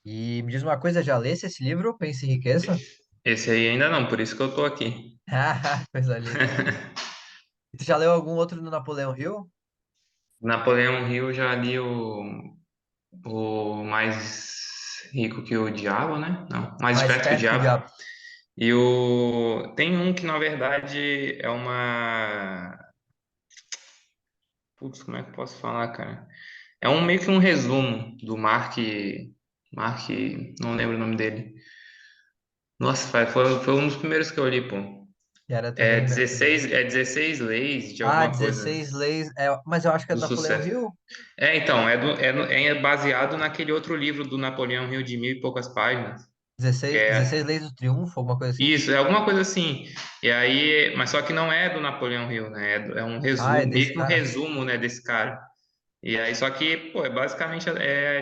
E me diz uma coisa, já lesse esse livro, Pense e Enriqueça? Esse aí ainda não, por isso que eu tô aqui. Ah, coisa linda. E tu já leu algum outro do Napoleão Hill? Napoleão Hill já li o Mais Rico que o Diabo, né? Não, Mais Mais Esperto que o Esperto que o Diabo. Diabo. E tem um que na verdade é uma. Putz, como é que eu posso falar, cara? É um meio que um resumo do Mark, não lembro o nome dele. Nossa, foi um dos primeiros que eu li, pô. Que era É também. 16 leis de Ah, alguma coisa 16 leis. É, mas eu acho que é do do Napoleão sucesso. Hill. Então, é baseado naquele outro livro do Napoleão Hill de mil e poucas páginas, que 16 é leis do Triunfo, alguma coisa assim. isso, é alguma coisa assim. E aí, mas só que não é do Napoleão Hill, né? É um Ah, é resumo, meio desse que um cara. resumo, né, desse cara. E aí, só que, pô, basicamente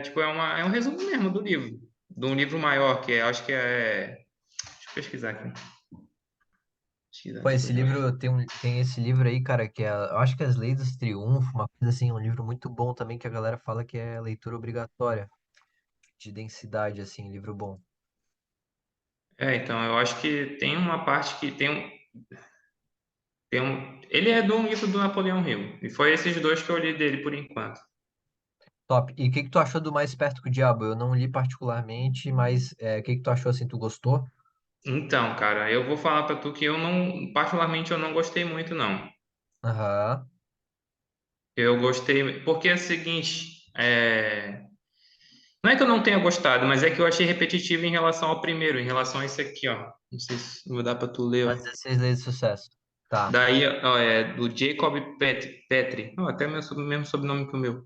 tipo é um resumo mesmo do livro, de um livro maior que acho que é, deixa eu pesquisar aqui. Pesquisar Pô, aqui esse pra livro, tem esse livro aí, cara, que é, eu acho que é As Leis do Triunfo, uma coisa assim, um livro muito bom também, que a galera fala que é leitura obrigatória, de densidade, assim, livro bom. Então, eu acho que tem uma parte que ele é do livro do Napoleão Hill. E foi esses dois que eu li dele por enquanto. Top. E o que que tu achou do Mais Perto que o Diabo? Eu não li particularmente, mas o que que tu achou, assim, tu gostou? Então, cara, eu vou falar pra tu que eu não, particularmente eu não gostei muito, não. Aham. Eu gostei, porque é o seguinte, não é que eu não tenha gostado, mas é que eu achei repetitivo em relação ao primeiro, em relação a esse aqui, ó. Não sei se vai dar pra tu ler, As ó. 16 Leis de Sucesso. Tá. Daí, ó, é do Jacob Petri. Ó, até mesmo sobrenome que o meu.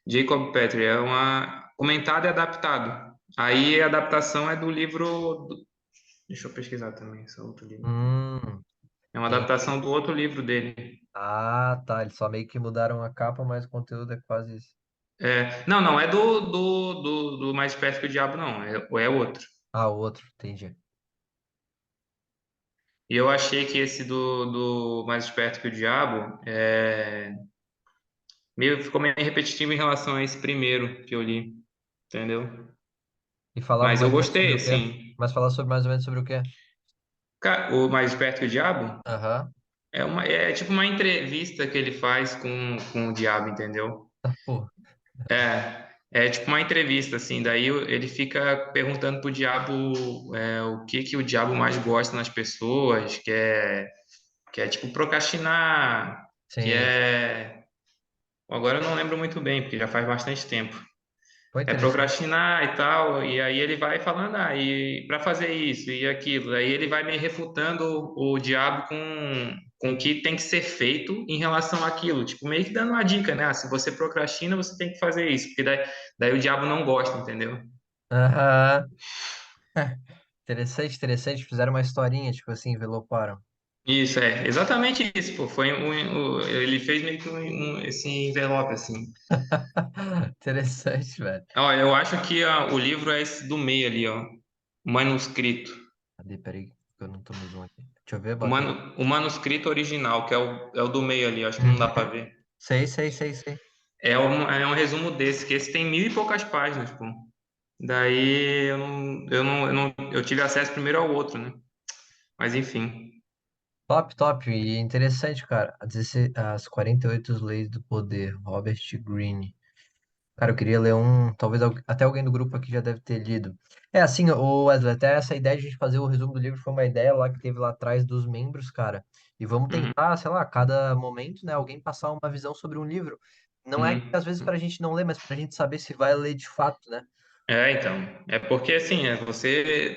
Jacob Petri é uma comentado e adaptado. Aí a adaptação é do livro. Deixa eu pesquisar também, esse é outro livro. É uma Entendi. adaptação do outro livro dele. Ah, tá. Eles só meio que mudaram a capa, mas o conteúdo é quase isso. Não, não é do Mais Perto que o Diabo, não. É outro. Ah, o outro, entendi. E eu achei que esse do Mais Esperto que o Diabo ficou meio repetitivo em relação a esse primeiro que eu li, entendeu? E falava Mas eu mais ou menos sobre gostei, o quê? sim. Mas falava sobre mais ou menos sobre o quê? O Mais Esperto que o Diabo Aham. é tipo uma entrevista que ele faz com o diabo, entendeu? Pô, É tipo uma entrevista, assim, daí ele fica perguntando pro diabo o que que o diabo mais gosta nas pessoas, que é tipo procrastinar, que sim. é. Agora eu não lembro muito bem, porque já faz bastante tempo. Foi É interessante. procrastinar e tal, e aí ele vai falando, e para fazer isso e aquilo, aí ele vai me refutando o diabo com o que tem que ser feito em relação àquilo, tipo, meio que dando uma dica, né? Se você procrastina, você tem que fazer isso, porque daí o diabo não gosta, entendeu? Aham. Interessante, interessante. Fizeram uma historinha, tipo assim, enveloparam. Isso, exatamente isso, pô. Ele fez meio que esse envelope, assim. Interessante, velho. Ó, eu acho que o livro é esse do meio ali, ó. Manuscrito. Cadê? Peraí, que eu não tô no zoom aqui. Deixa eu ver, O, bota aí. manu, o manuscrito original, que é o do meio ali, acho que não dá Uhum. para ver. Sei, sei, sei, sei. É um resumo desse, que esse tem mil e poucas páginas, pô. Daí eu tive acesso primeiro ao outro, né? Mas enfim. Top, top. E interessante, cara. As 48 Leis do Poder, Robert Greene. Cara, eu queria ler um, talvez até alguém do grupo aqui já deve ter lido. É assim, o Wesley, até essa ideia de a gente fazer o resumo do livro foi uma ideia lá que teve lá atrás dos membros, cara. E vamos Uhum, tentar, sei lá, a cada momento, né, alguém passar uma visão sobre um livro. Não é que uhum. às vezes pra gente não ler, mas pra gente saber se vai ler de fato, né? Então. É porque assim, você.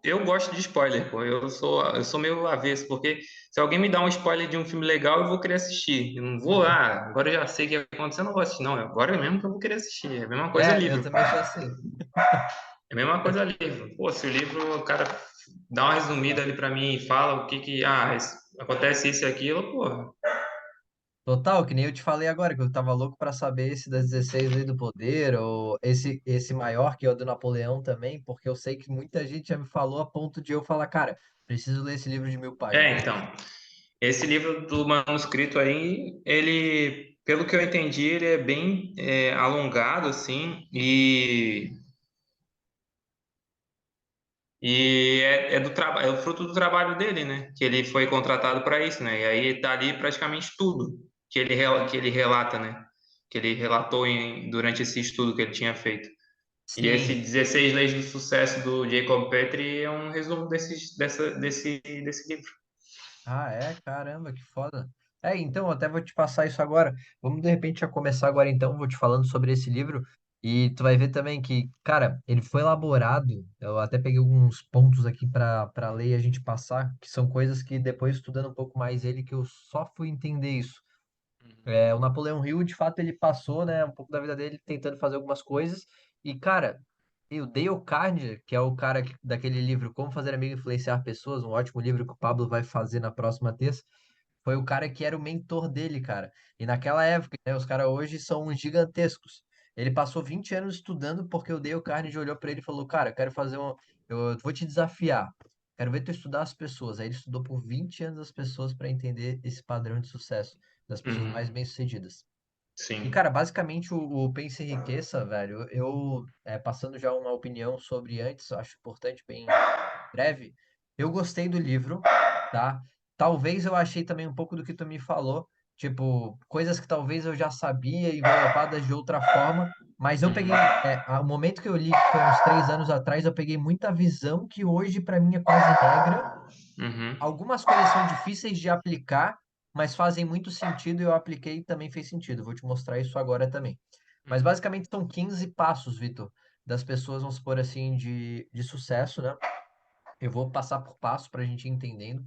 Eu gosto de spoiler, pô. Eu sou meio avesso, porque se alguém me dá um spoiler de um filme legal, eu vou querer assistir. Eu não vou lá, agora eu já sei o que vai acontecer, eu não vou assistir, não. Agora é mesmo que eu vou querer assistir. É a mesma coisa É, eu livro. também sou assim. É a mesma coisa livro. Pô, se o livro, o cara dá uma resumida ali pra mim e fala o que que. Acontece isso e aquilo, pô. Total, que nem eu te falei agora, que eu tava louco pra saber esse das 16 Leis do Poder, ou esse maior, que é o do Napoleão também, porque eu sei que muita gente já me falou a ponto de eu falar, cara, preciso ler esse livro de 1000 páginas. Então. Esse livro do manuscrito aí, ele, pelo que eu entendi, ele é bem alongado, assim, e E é do trabalho, é o fruto do trabalho dele, né? Que ele foi contratado para isso, né? E aí tá ali praticamente tudo que ele relata, né? Que ele relatou durante esse estudo que ele tinha feito. E esse Sim. 16 Leis do Sucesso do Jacob Petrie é um resumo desse livro. Ah, é? Caramba, que foda. É, então, eu até vou te passar isso agora. Vamos de repente já começar agora então, vou te falando sobre esse livro e tu vai ver também que, cara, ele foi elaborado. Eu até peguei alguns pontos aqui para ler e a gente passar, que são coisas que depois estudando um pouco mais ele que eu só fui entender isso. É, o Napoleão Hill, de fato, ele passou, né, um pouco da vida dele tentando fazer algumas coisas. E, cara, e o Dale Carnegie, que é o cara daquele livro Como Fazer Amigo e Influenciar Pessoas, um ótimo livro que o Pablo vai fazer na próxima terça, foi o cara que era o mentor dele, cara. E naquela época, né, os caras hoje são gigantescos. Ele passou 20 anos estudando porque o Dale Carnegie olhou para ele e falou: Cara, eu quero fazer um. Eu vou te desafiar. Quero ver tu estudar as pessoas. Aí ele estudou por 20 anos as pessoas para entender esse padrão de sucesso das pessoas mais Uhum. bem-sucedidas. E, Sim. cara, basicamente o Pense e Enriqueça, velho, passando já uma opinião sobre antes, acho importante, bem breve, eu gostei do livro, tá? Talvez eu achei também um pouco do que tu me falou, tipo, coisas que talvez eu já sabia envelopado de outra forma, mas eu peguei, Uhum. o momento que eu li, que foi uns 3 anos atrás, eu peguei muita visão que hoje para mim é quase regra. Uhum. Algumas coisas são difíceis de aplicar, mas fazem muito sentido e eu apliquei e também fez sentido. Vou te mostrar isso agora também. Mas Uhum. basicamente são 15 passos, Vitor, das pessoas, vamos supor assim, de sucesso, né? Eu vou passar por passo para a gente ir entendendo.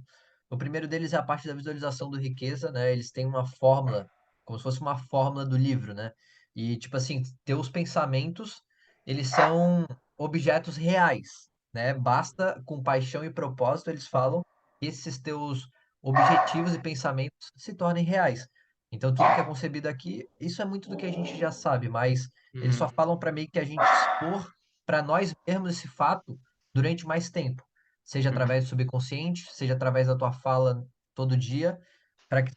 O primeiro deles é a parte da visualização do riqueza, né? Eles têm uma fórmula, como se fosse uma fórmula do livro, né? E, tipo assim, teus pensamentos, eles são objetos reais, né? Basta com paixão e propósito, eles falam, que esses teus objetivos e pensamentos se tornem reais. Então, tudo que é concebido aqui, isso é muito do que a gente já sabe, mas eles só Uhum. falam para meio que a gente expor para nós mesmos esse fato durante mais tempo, seja através do subconsciente, seja através da tua fala todo dia, para que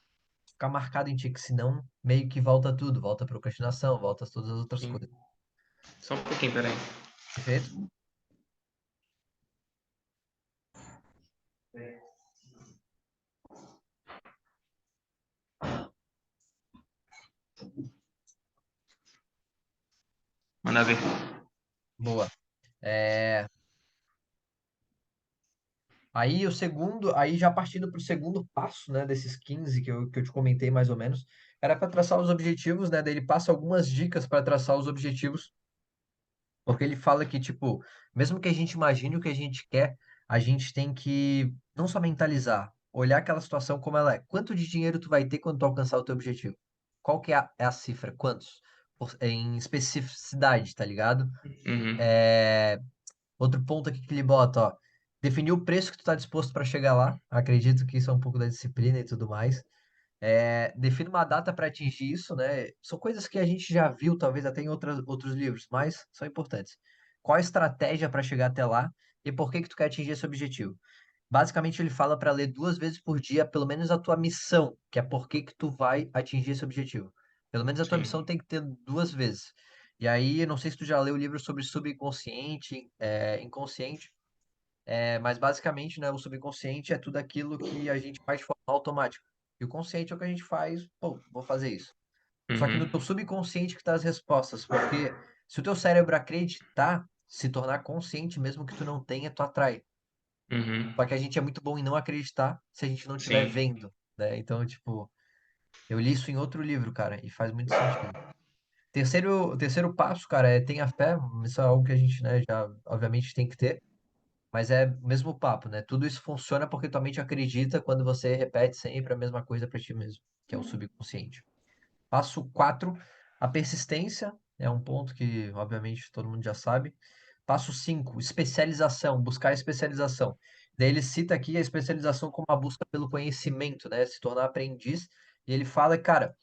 ficar marcado em ti, que senão meio que volta tudo, volta a procrastinação, volta todas as outras Sim. coisas. Só um pouquinho, peraí. Perfeito? Manda ver. Boa. É, aí o segundo, aí já partindo para o segundo passo, né, desses 15 que eu te comentei mais ou menos, era para traçar os objetivos, né? Daí ele passa algumas dicas para traçar os objetivos. Porque ele fala que, tipo, mesmo que a gente imagine o que a gente quer, a gente tem que não só mentalizar, olhar aquela situação como ela é. Quanto de dinheiro tu vai ter quando tu alcançar o teu objetivo? Qual que é a cifra? Quantos? Em especificidade, tá ligado? Uhum. É, outro ponto aqui que ele bota, ó. Definir o preço que tu tá disposto para chegar lá. Acredito que isso é um pouco da disciplina e tudo mais. Define uma data para atingir isso, né? São coisas que a gente já viu, talvez até em outros livros, mas são importantes. Qual a estratégia para chegar até lá e por que que tu quer atingir esse objetivo? Basicamente, ele fala para ler 2 vezes por dia, pelo menos a tua missão, que é por que que tu vai atingir esse objetivo. Pelo menos a tua missão Sim. tem que ter 2 vezes. E aí, eu não sei se tu já leu o livro sobre subconsciente, inconsciente, mas basicamente, né, o subconsciente é tudo aquilo que a gente faz de forma automática. E o consciente é o que a gente faz, pô, vou fazer isso. Só que no Uhum. teu subconsciente que tá as respostas, porque se o teu cérebro acreditar, se tornar consciente, mesmo que tu não tenha, tu atrai. Uhum. Só que a gente é muito bom em não acreditar se a gente não estiver Sim. vendo, né? Então, tipo, eu li isso em outro livro, cara, e faz muito sentido. Terceiro passo, cara, é tenha fé. Isso é algo que a gente, né, já, obviamente, tem que ter. Mas é o mesmo papo, né? Tudo isso funciona porque tua mente acredita quando você repete sempre a mesma coisa para ti mesmo, que é o subconsciente. Passo 4, a persistência, é um ponto que, obviamente, todo mundo já sabe. Passo 5, especialização, buscar especialização. Daí ele cita aqui a especialização como a busca pelo conhecimento, né? Se tornar aprendiz. E ele fala, cara,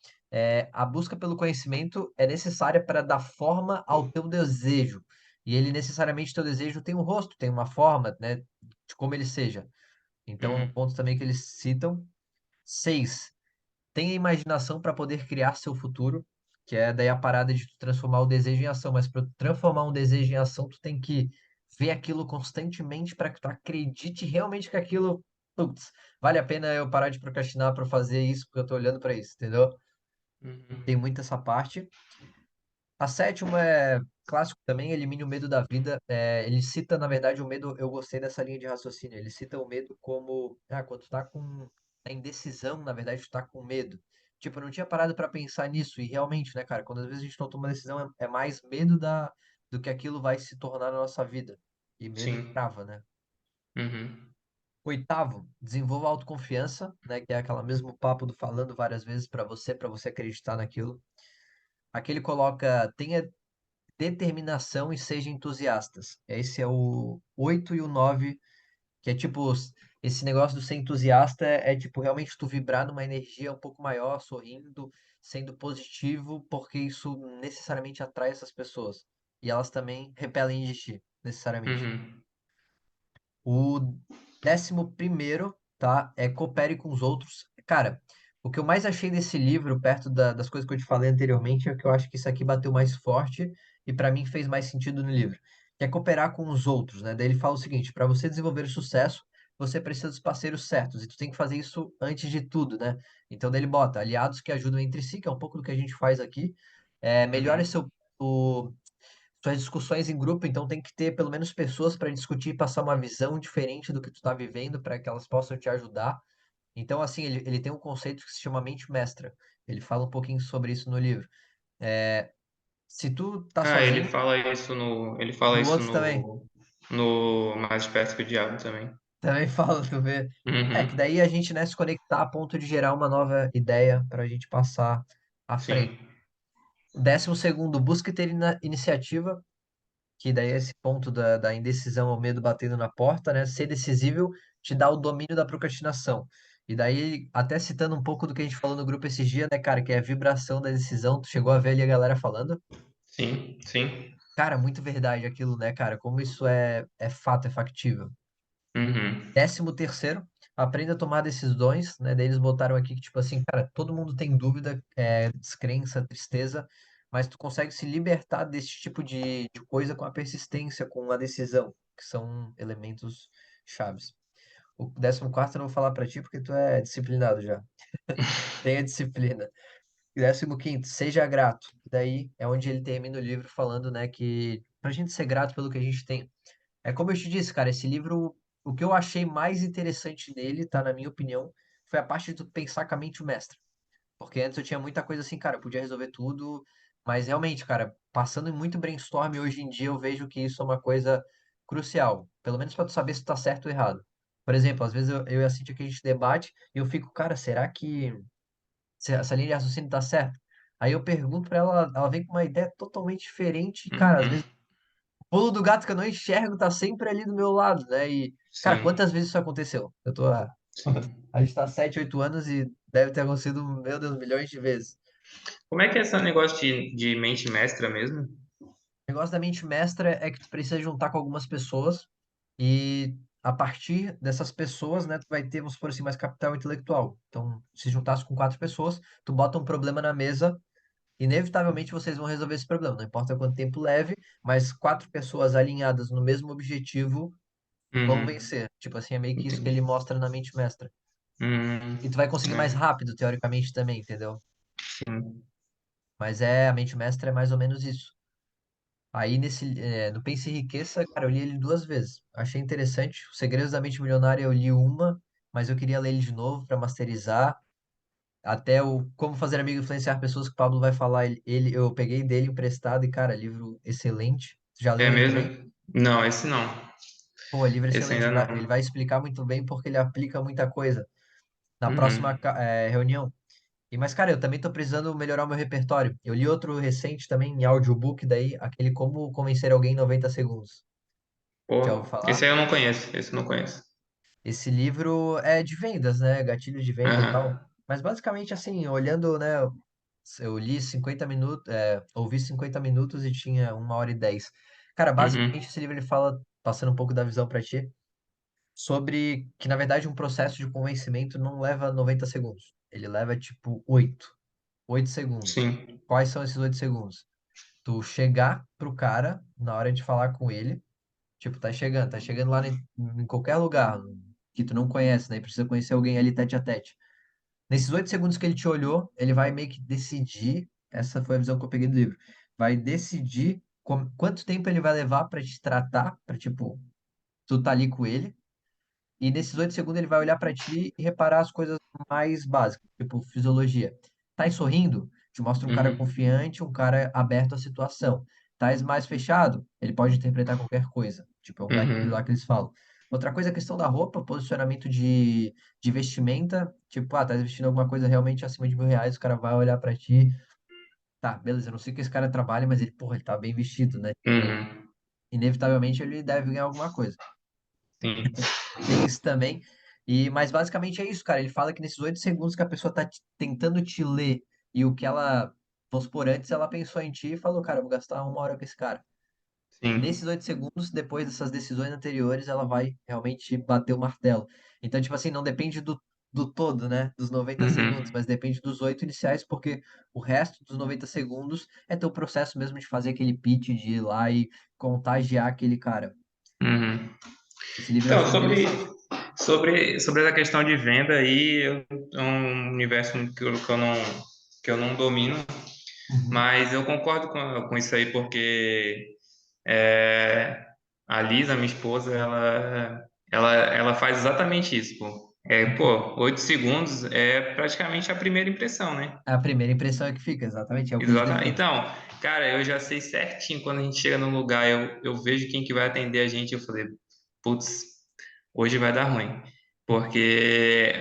a busca pelo conhecimento é necessária para dar forma ao teu desejo. E ele necessariamente, teu desejo tem um rosto, tem uma forma, né? De como ele seja. Então, é um Uhum. ponto também que eles citam. 6, tenha imaginação para poder criar seu futuro, que é daí a parada de tu transformar o desejo em ação. Mas para transformar um desejo em ação, tu tem que ver aquilo constantemente para que tu acredite realmente que aquilo, putz, vale a pena eu parar de procrastinar para fazer isso, porque eu tô olhando para isso, entendeu? Tem Uhum. muito essa parte. A sétima é clássico também, elimine o medo da vida. É, ele cita, na verdade, o medo, eu gostei dessa linha de raciocínio. Ele cita o medo como, quando tu tá com a indecisão, na verdade, tu tá com medo. Tipo, eu não tinha parado pra pensar nisso, e realmente, né, cara, quando às vezes a gente não toma uma decisão, é mais medo do que aquilo vai se tornar na nossa vida. E medo Sim. trava, né? Uhum. Oitavo, desenvolva autoconfiança, né, que é aquela mesmo papo do falando várias vezes pra você acreditar naquilo. Aqui ele coloca, tenha determinação e seja entusiastas. Esse é o 8 e o 9 que é tipo, esse negócio do ser entusiasta é tipo realmente tu vibrar numa energia um pouco maior, sorrindo, sendo positivo, porque isso necessariamente atrai essas pessoas. E elas também repelem de ti, necessariamente. Uhum. O 11º, tá? É coopere com os outros. Cara, o que eu mais achei desse livro, perto das coisas que eu te falei anteriormente, é que eu acho que isso aqui bateu mais forte e pra mim fez mais sentido no livro. Que é cooperar com os outros, né? Daí ele fala o seguinte, para você desenvolver o sucesso, você precisa dos parceiros certos, e tu tem que fazer isso antes de tudo, né? Então daí ele bota aliados que ajudam entre si, que é um pouco do que a gente faz aqui. Melhore Uhum. seu, suas discussões em grupo, então tem que ter pelo menos pessoas para discutir e passar uma visão diferente do que tu está vivendo, para que elas possam te ajudar. Então, assim, ele tem um conceito que se chama mente mestra. Ele fala um pouquinho sobre isso no livro. Se tu tá Ah, sozinho, ele fala no isso outro também. no Mais Esperto que o Diabo também. Também fala, tu vê. É, que Uhum. daí a gente, né, se conectar a ponto de gerar uma nova ideia para a gente passar à frente. Sim, 12º, busque ter iniciativa, que daí é esse ponto da indecisão, o medo batendo na porta, né? Ser decisível te dá o domínio da procrastinação. E daí, até citando um pouco do que a gente falou no grupo esses dias, né, cara, que é a vibração da decisão, tu chegou a ver ali a galera falando? sim, sim. Cara, muito verdade aquilo, né, cara? Como isso é fato, é factível. Uhum. 13º, aprenda a tomar decisões, né? Daí eles botaram aqui que, tipo assim, cara, todo mundo tem dúvida, descrença, tristeza, mas tu consegue se libertar desse tipo de coisa com a persistência, com a decisão, que são elementos chaves. O 14º eu não vou falar pra ti porque tu é disciplinado já. Tenha disciplina. 15º, seja grato. Daí é onde ele termina o livro falando, né, que pra gente ser grato pelo que a gente tem. É como eu te disse, cara, esse livro, o que eu achei mais interessante nele, tá, na minha opinião, foi a parte de tu pensar com a mente mestra. Porque antes eu tinha muita coisa assim, cara, eu podia resolver tudo, mas realmente, cara, passando em muito brainstorm hoje em dia, eu vejo que isso é uma coisa crucial, pelo menos para tu saber se tu tá certo ou errado. Por exemplo, às vezes eu e a Cintia que a gente debate e eu fico, cara, será que essa linha de raciocínio tá certa? Aí eu pergunto pra ela, ela vem com uma ideia totalmente diferente, e, cara, às Uhum. vezes o pulo do gato que eu não enxergo tá sempre ali do meu lado, né? E, cara, Sim, quantas vezes isso aconteceu? Eu tô, sim. a gente tá 7, 8 anos e deve ter acontecido, meu Deus, milhões de vezes. Como é que é esse negócio de mente mestra mesmo? O negócio da mente mestra é que tu precisa juntar com algumas pessoas e a partir dessas pessoas, né, tu vai ter, vamos supor assim, mais capital intelectual. Então, se juntasse com 4 pessoas, tu bota um problema na mesa, inevitavelmente vocês vão resolver esse problema. Não importa quanto tempo leve, mas 4 pessoas alinhadas no mesmo objetivo vão Uhum. vencer. Tipo assim, é meio que isso que ele Entendi. mostra na mente mestra. E tu Uhum. vai conseguir mais É, rápido, teoricamente, também, entendeu? sim. Mas a mente mestra é mais ou menos isso. Aí no Pense e Enriqueça, cara, eu li ele 2 vezes. Achei interessante. Os Segredos da Mente Milionária eu li uma, mas eu queria ler ele de novo para masterizar. Até o Como Fazer Amigo e Influenciar Pessoas que o Pablo vai falar, eu peguei dele emprestado e, cara, livro excelente. Tu já É leu ele também? mesmo? Não, esse não. Pô, livro Esse excelente. ainda Ele não. vai explicar muito bem porque ele aplica muita coisa na próxima Uhum. reunião. Mas, cara, eu também tô precisando melhorar o meu repertório. Eu li outro recente também em audiobook, daí, aquele Como Convencer Alguém em 90 Segundos. Já ouviu Pô, esse falar? aí eu não conheço. Esse eu não conheço. Esse livro é de vendas, né? Gatilhos de venda e tal. Aham. Mas basicamente, assim, olhando, né? Eu li 50 minutos, ouvi 50 minutos e tinha 1 hora e 10. Cara, Uhum. basicamente esse livro ele fala, passando um pouco da visão pra ti, sobre que, na verdade, um processo de convencimento não leva 90 segundos. Ele leva, tipo, 8 segundos. Sim. Quais são esses 8 segundos? Tu chegar pro cara na hora de falar com ele, Tipo, tá chegando lá em qualquer lugar que tu não conhece, né? E precisa conhecer alguém ali tete a tete. Nesses 8 segundos que ele te olhou, ele vai meio que decidir. Essa foi a visão que eu peguei do livro. Vai decidir quanto tempo ele vai levar pra te tratar, pra tipo, tu tá ali com ele. E nesses 8 segundos ele vai olhar pra ti e reparar as coisas mais básicas, tipo fisiologia. Tá sorrindo? Te mostra um cara Uhum, confiante, um cara aberto à situação. Tá mais fechado? Ele pode interpretar qualquer coisa. Tipo, é um gatilho lá uhum, que eles falam. Outra coisa é a questão da roupa, posicionamento de vestimenta. Tipo, tá vestindo alguma coisa realmente acima de R$ 1.000, o cara vai olhar pra ti. Tá, beleza, eu não sei que esse cara trabalha, mas ele, porra, ele tá bem vestido, né? Tipo, uhum, inevitavelmente ele deve ganhar alguma coisa. sim, Tem isso também. Mas basicamente é isso, cara. Ele fala que nesses 8 segundos que a pessoa tá tentando te ler e o que ela, vamos supor, antes ela pensou em ti e falou, cara, eu vou gastar 1 hora com esse cara. sim, Nesses 8 segundos, depois dessas decisões anteriores, ela vai realmente bater o martelo. Então, tipo assim, não depende do todo, né? Dos 90 segundos, uhum, mas depende dos 8 iniciais, porque o resto dos 90 segundos é teu processo mesmo de fazer aquele pitch, de ir lá e contagiar aquele cara. uhum. Esse livro eu Então, achei interessante. sobre essa questão de venda aí, é um universo que eu não domino, Uhum. mas eu concordo com isso aí, porque é, a Lisa, minha esposa, ela faz exatamente isso, pô. Pô, 8 segundos é praticamente a primeira impressão, né? A primeira impressão é que fica, exatamente, é o que eles Exatamente. defendem. Então, cara, eu já sei certinho quando a gente chega no lugar, eu vejo quem que vai atender a gente, eu falei, putz, hoje vai dar ruim. Porque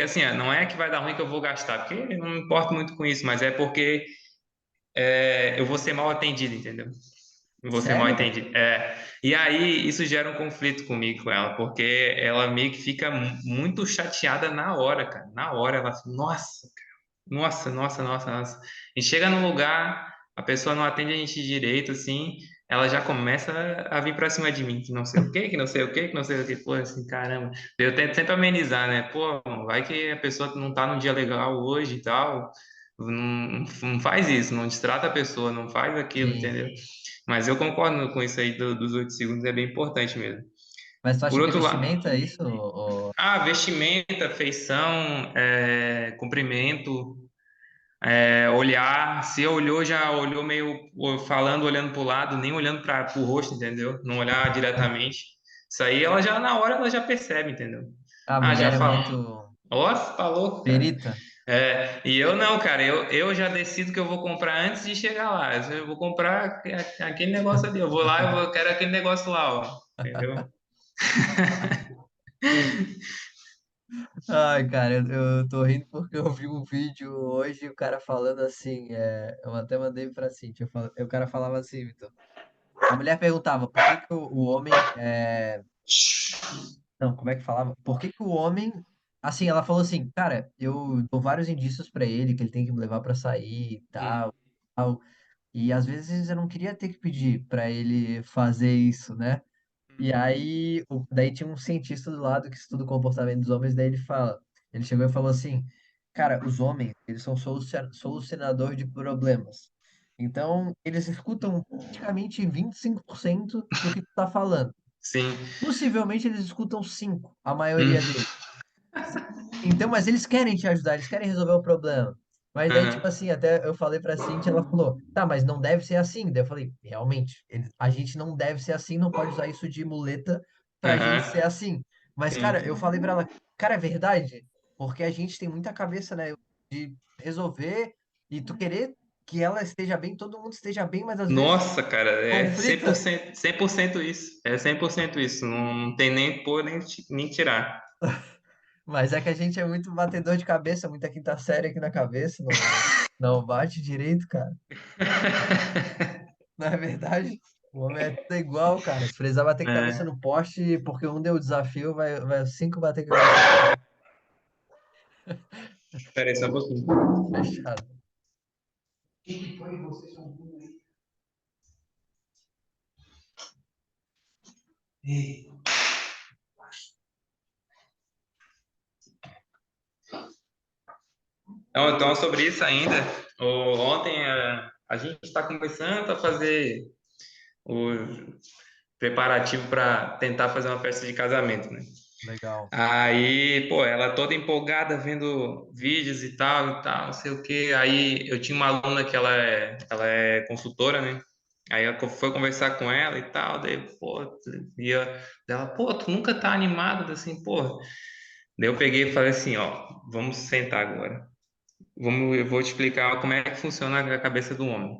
assim, ó, não é que vai dar ruim que eu vou gastar, porque eu não me importo muito com isso, mas é porque eu vou ser mal atendido, entendeu? Eu vou ser mal Sério? entendido. E aí isso gera um conflito comigo, com ela, porque ela meio que fica muito chateada na hora, cara. Na hora ela fala, nossa, nossa, nossa, nossa, nossa. A gente chega num lugar, a pessoa não atende a gente direito, assim, ela já começa a vir pra cima de mim, que não sei o quê, que não sei o quê, que não sei o quê. Pô, assim, caramba. Eu tento sempre amenizar, né? Pô, vai que a pessoa não tá num dia legal hoje e tal. Não faz isso, não destrata a pessoa, não faz aquilo, Sim. entendeu? Mas eu concordo com isso aí dos 8 segundos, é bem importante mesmo. Mas tu Por acha que é outro lado, vestimenta isso? Ou... vestimenta, feição, cumprimento. Olhar, se olhou, já olhou meio falando, olhando para o lado, nem olhando para o rosto, entendeu? Não olhar diretamente. Isso aí, ela já na hora, ela já percebe, entendeu? A Ah, já mulher é fala. muito Nossa, tá louco, cara. perita? E eu não, cara, eu já decido que eu vou comprar antes de chegar lá. Eu vou comprar aquele negócio ali. Eu vou lá, eu quero aquele negócio lá, ó. Entendeu? Ai, cara, eu tô rindo porque eu vi um vídeo hoje, o cara falando assim, eu até mandei pra Cintia, o cara falava assim, Vitor. A mulher perguntava por que que o homem Não, como é que falava? Por que que o homem. Assim, ela falou assim, cara, eu dou vários indícios pra ele que ele tem que me levar pra sair e tal, tal. E às vezes eu não queria ter que pedir pra ele fazer isso, né? E aí, daí tinha um cientista do lado que estuda o comportamento dos homens, daí ele chegou e falou assim, cara, os homens, eles são solucionador de problemas. Então, eles escutam praticamente 25% do que tu tá falando. Sim. Possivelmente eles escutam 5, a Hum. maioria deles. Então, mas eles querem te ajudar, eles querem resolver o problema. Mas daí, tipo Aham. assim, até eu falei pra Cintia, ela falou, tá, mas não deve ser assim. Daí eu falei, realmente, a gente não deve ser assim, não pode usar isso de muleta pra gente Aham. ser assim. Mas, Sim. cara, eu falei pra ela, cara, é verdade? Porque a gente tem muita cabeça, né, de resolver e tu querer que ela esteja bem, todo mundo esteja bem, mas às vezes Nossa, cara, é cem por conflita. cento, 100% isso. É 100% isso. Não tem nem pôr, nem tirar. Mas é que a gente é muito batedor de cabeça, muita quinta série aqui na cabeça, não bate direito, cara. Não é verdade? O homem é tudo igual, cara. Se precisar bater cabeça É, no poste, porque um deu o desafio, vai os cinco bater cabeça no poste. peraí, só um pouquinho. Fechado. Então, sobre isso ainda, ontem a gente está começando a fazer o, preparativo para tentar fazer uma festa de casamento, né? Legal. Aí, pô, ela toda empolgada vendo vídeos e tal, não sei o quê. Aí eu tinha uma aluna que ela é consultora, né? Aí eu fui conversar com ela e tal, daí, pô, dela, pô, tu nunca tá animado assim, pô. Daí eu peguei e falei assim, ó, vamos sentar agora. Eu vou te explicar como é que funciona a cabeça do homem.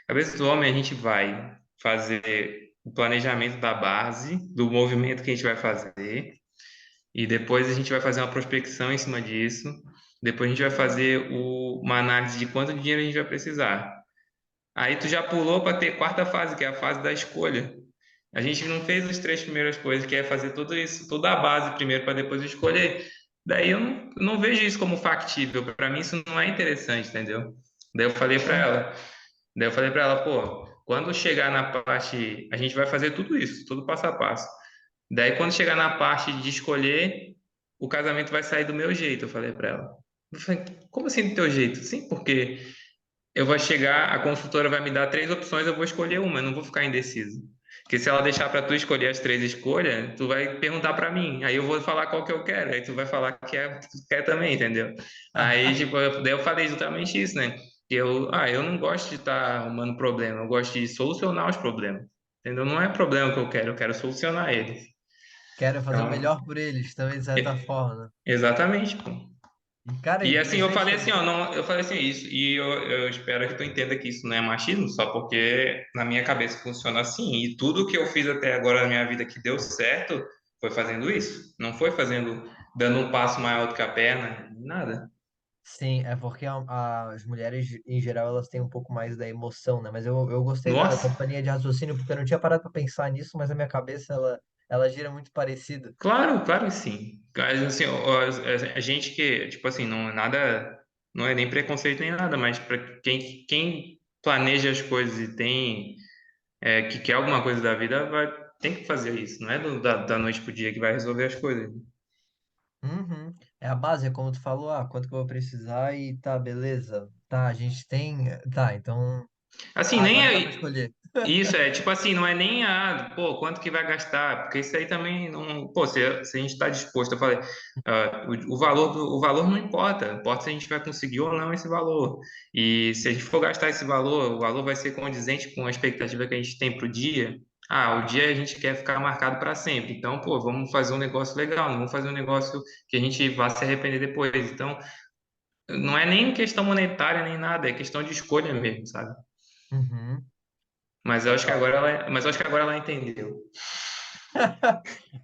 A cabeça do homem, a gente vai fazer o planejamento da base, do movimento que a gente vai fazer. E depois a gente vai fazer uma prospecção em cima disso. Depois a gente vai fazer uma análise de quanto dinheiro a gente vai precisar. Aí tu já pulou para ter quarta fase, que é a fase da escolha. A gente não fez as três primeiras coisas, que é fazer tudo isso, toda a base primeiro para depois escolher. Daí eu não vejo isso como factível. Para mim isso não é interessante, entendeu? Daí eu falei para Uhum. ela, daí eu falei para ela, pô, quando chegar na parte, a gente vai fazer tudo isso, tudo passo a passo. Daí, quando chegar na parte de escolher, o casamento vai sair do meu jeito, eu falei pra ela. Eu falei, como assim do teu jeito? Sim, porque eu vou chegar, a consultora vai me dar três opções, eu vou escolher uma, eu não vou ficar indeciso. Porque se ela deixar pra tu escolher as três escolhas, tu vai perguntar pra mim, aí eu vou falar qual que eu quero, aí tu vai falar que é o que tu quer também, entendeu? Aí, tipo, daí eu falei exatamente isso, né? Que eu não gosto de estar arrumando problema, eu gosto de solucionar os problemas, entendeu? Não é problema que eu quero solucionar eles. Quero fazer o Então, melhor por eles também, de certa forma, né? exatamente, pô. E, cara, é E assim, eu interessante falei assim, ó, também. não, eu falei assim, isso, e eu espero que tu entenda que isso não é machismo, só porque na minha cabeça funciona assim, e tudo que eu fiz até agora na minha vida que deu certo foi fazendo isso, não foi fazendo, dando um passo maior do que a perna, nada. Sim, é porque as mulheres, em geral, elas têm um pouco mais da emoção, né? Mas eu gostei da Nossa, tua linha de raciocínio, porque eu não tinha parado pra pensar nisso, mas a minha cabeça, ela gira muito parecido. claro, claro que sim. Mas, assim, a gente que, tipo assim, não é nada, não é nem preconceito nem nada, mas para quem planeja as coisas e que quer alguma coisa da vida, tem que fazer isso. Não é da noite pro dia que vai resolver as coisas. Uhum. É a base, é como tu falou, quanto que eu vou precisar e tá, beleza. Tá, a gente tem. Tá, então. Assim, nem Agora dá pra é escolher. isso, tipo assim, não é nem pô, quanto que vai gastar, porque isso aí também não, pô, se a gente está disposto, eu falei, o valor não importa, importa se a gente vai conseguir ou não esse valor. E se a gente for gastar esse valor, o valor vai ser condizente com a expectativa que a gente tem para o dia. O dia a gente quer ficar marcado para sempre. Então, pô, vamos fazer um negócio legal, não vamos fazer um negócio que a gente vá se arrepender depois. Então, não é nem questão monetária nem nada, é questão de escolha mesmo, sabe? Uhum. Mas eu acho que Legal. agora ela entendeu.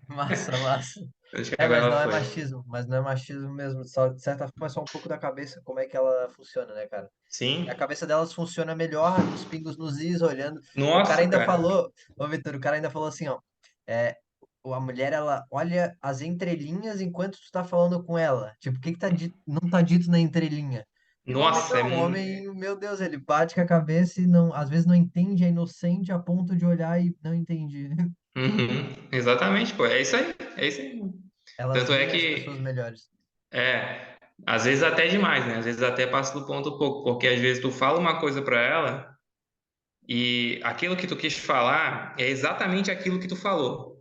Massa, massa. Acho que É, agora mas ela não é foi. machismo, mas não é machismo mesmo. Só, de certa forma, é só um pouco da cabeça, como é que ela funciona, né, cara? E a Sim. cabeça delas funciona melhor nos pingos nos is, olhando. O cara Nossa, ainda cara. falou, ô Vitor, o cara ainda falou assim, ó. É, a mulher, ela olha as entrelinhas enquanto tu tá falando com ela. Tipo, o que que tá dito, não tá dito na entrelinha? E o homem Nossa, não, o homem, meu Deus, ele bate com a cabeça e não, às vezes não entende, é inocente a ponto de olhar e não entende. Uhum. Exatamente, pô. É isso aí. É isso aí. Elas Tanto é veem as pessoas que, melhores. às vezes até demais, né? Às vezes até passa do ponto um pouco, porque às vezes tu fala uma coisa pra ela e aquilo que tu quis falar é exatamente aquilo que tu falou.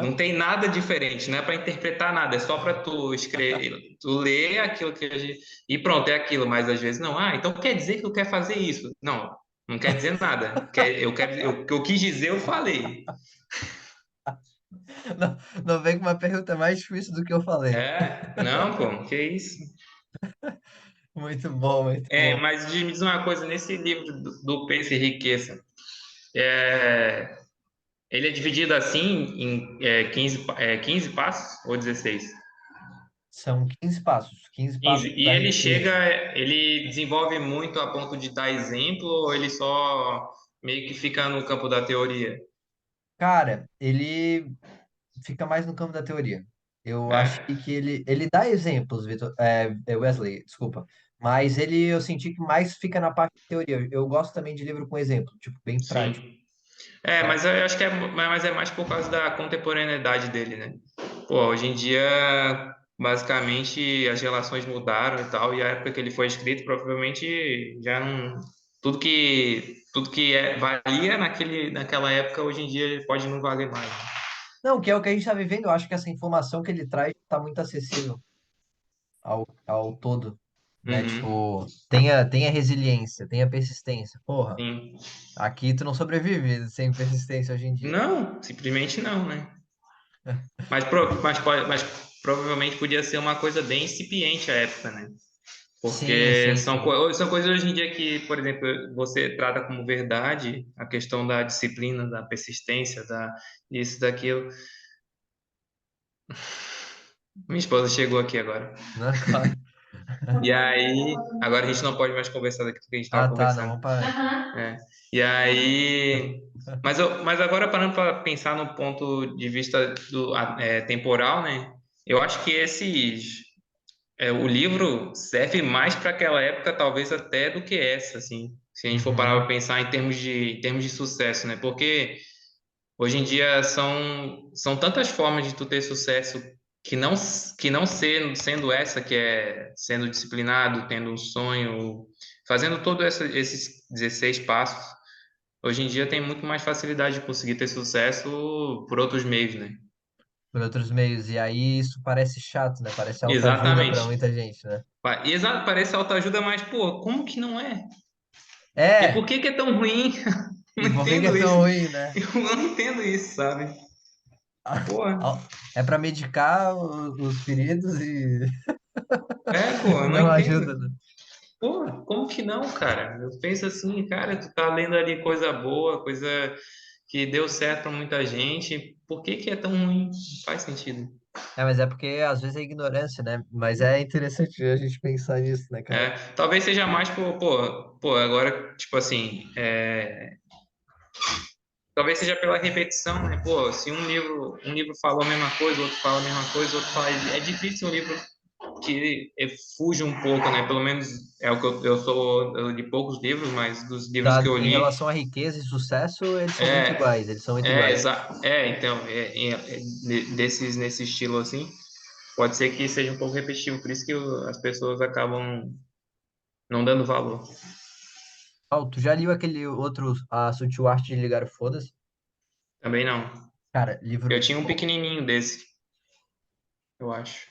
Não tem nada diferente, não é para interpretar nada, é só para tu escrever, tu ler aquilo que a gente. E pronto, é aquilo, mas às vezes não. Então quer dizer que tu quer fazer isso? Não, não quer dizer nada. O que eu quis dizer, eu falei. Não, não vem com uma pergunta mais difícil do que eu falei. Não, pô, que isso. Muito bom, muito bom. Mas me diz uma coisa, nesse livro do Pense e Riqueza, é, ele é dividido assim em 15 passos ou 16? São 15 passos, 15 15. passos E da ele chega, riqueza. ele desenvolve muito a ponto de dar exemplo ou ele só meio que fica no campo da teoria? Cara, ele fica mais no campo da teoria. Eu É? achei que ele dá exemplos, Vitor, Wesley, desculpa. Mas eu senti que mais fica na parte de teoria. Eu gosto também de livro com exemplo, tipo, bem prático, Sim. sabe? Mas eu acho que mas é mais por causa da contemporaneidade dele, né? Pô, hoje em dia, basicamente, as relações mudaram e tal, e a época que ele foi escrito, provavelmente já não. valia naquela época, hoje em dia pode não valer mais. Não, que é o que a gente está vivendo. Eu acho que essa informação que ele traz está muito acessível ao todo, né? Uhum, Tipo, tenha resiliência, tenha persistência. Porra, sim. aqui tu não sobrevive sem persistência hoje em dia. Não, simplesmente não, né? Mas provavelmente podia ser uma coisa bem incipiente à época, né? Sim, Porque sim, sim. são coisas hoje em dia que, por exemplo, você trata como verdade a questão da disciplina, da persistência, disso, daquilo. Minha esposa chegou aqui agora. Não, claro. E aí, agora a gente não pode mais conversar daquilo que a gente Ah, estava tá, não, conversando. vamos parar então. É. E aí, mas agora parando para pensar no ponto de vista temporal, né? Eu acho que o livro serve mais para aquela época, talvez até do que essa, assim. Se a gente for parar para Uhum. pensar em termos de sucesso, né? Porque hoje em dia são tantas formas de tu ter sucesso que não sendo essa, que é sendo disciplinado, tendo um sonho, fazendo todos esses 16 passos. Hoje em dia tem muito mais facilidade de conseguir ter sucesso por outros meios, né? Por outros meios. E aí isso parece chato, né? Parece autoajuda para Exatamente. muita gente, né? Exato, parece autoajuda, mas, pô, como que não é? E por É, que que é tão ruim? Não e por que que é entendo tão isso. ruim, né? Eu não entendo isso, sabe? Pô, É para medicar os feridos e pô, eu não não entendo. ajuda, né? Pô, como que não, cara? Eu penso assim, cara, tu tá lendo ali coisa boa, coisa que deu certo pra muita gente. Por que que é tão ruim? Não faz sentido. É, mas é porque às vezes é ignorância, né? Mas é interessante a gente pensar nisso, né, cara? Talvez seja mais agora, tipo assim, talvez seja pela repetição, né? Pô, se um livro falou a mesma coisa, outro fala a mesma coisa, outro fala. É difícil um livro que fuja um pouco, né? Pelo menos é o que eu li poucos livros, mas dos livros que eu Em li, relação à riqueza e sucesso, eles são muito é, iguais, eles são muito iguais. então, nesse estilo assim, pode ser que seja um pouco repetitivo, por isso que as pessoas acabam não dando valor. Oh, tu já liu aquele outro, A Sutil Arte de Ligar o Foda-se? Também não. Cara, Eu livro, tinha um pequenininho desse, eu acho.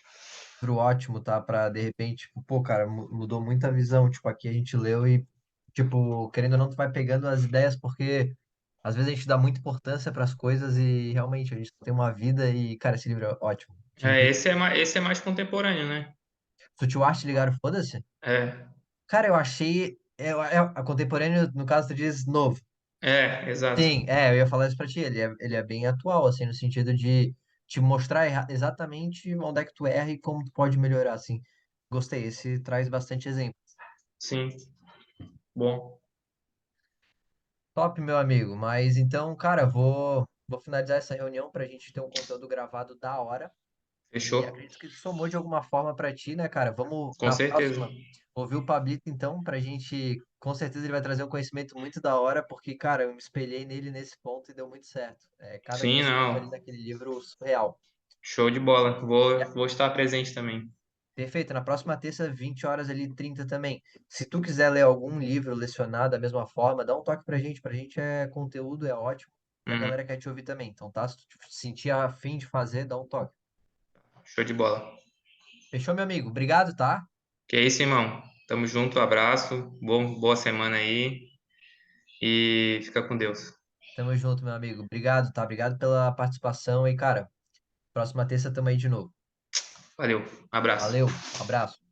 livro ótimo, tá? Pra, de repente, tipo, pô, cara, mudou muita visão. Tipo, aqui a gente leu e, tipo, querendo ou não, tu vai pegando as ideias, porque às vezes a gente dá muita importância para as coisas e realmente a gente tem uma vida e, cara, esse livro é ótimo. Te indico. Esse é mais contemporâneo, né? Sutil Arte de Ligar o Foda-se? É, Cara, eu achei. A contemporâneo, no caso, tu diz novo. exato. Sim, eu ia falar isso pra ti. Ele é bem atual, assim, no sentido de te mostrar exatamente onde é que tu erra e como tu pode melhorar, assim. Gostei, esse traz bastante exemplo. Sim, bom. Top, meu amigo. Mas então, cara, vou finalizar essa reunião pra gente ter um conteúdo gravado da hora. E Fechou? acredito que somou de alguma forma pra ti, né, cara? Vamos Com na certeza. próxima ouvir o Pablito, então, pra gente. Com certeza ele vai trazer um conhecimento muito da hora, porque, cara, eu me espelhei nele nesse ponto e deu muito certo. É, cada Sim, conceito ali não. naquele livro surreal. Show de bola. E Vou estar presente também. perfeito, na próxima terça, 20 horas ali, 30 também. Se tu quiser ler algum livro lecionado da mesma forma, dá um toque pra gente. Pra gente é conteúdo, é ótimo. E a Uhum. galera quer te ouvir também. Então, tá? Se tu sentir a fim de fazer, dá um toque. Show de bola. Fechou, meu amigo? Obrigado, tá? Que é isso, irmão. Tamo junto, abraço. Boa semana aí. E fica com Deus. Tamo junto, meu amigo. Obrigado, tá? Obrigado pela participação e, cara, próxima terça tamo aí de novo. Valeu. Abraço. Valeu, abraço.